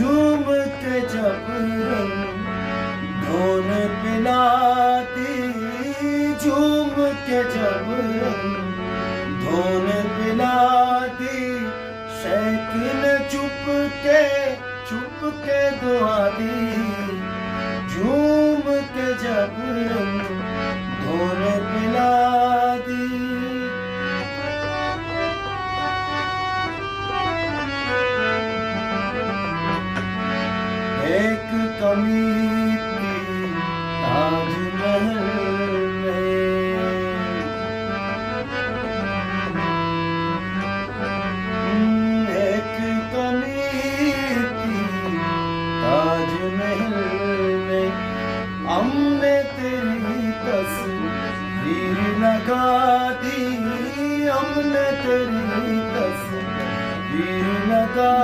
झूम के जब धोन पिलाती, झूम के जब धोन पिलाती, शैकिन चुप के दुआ दी। झूम के जब धोन पिलाती। एक कमी थी ताजमहल में, एक कमी थी ताजमहल में। हमने तेरी तस्वीर लगा दी, हमने तेरी तस्वीर लगा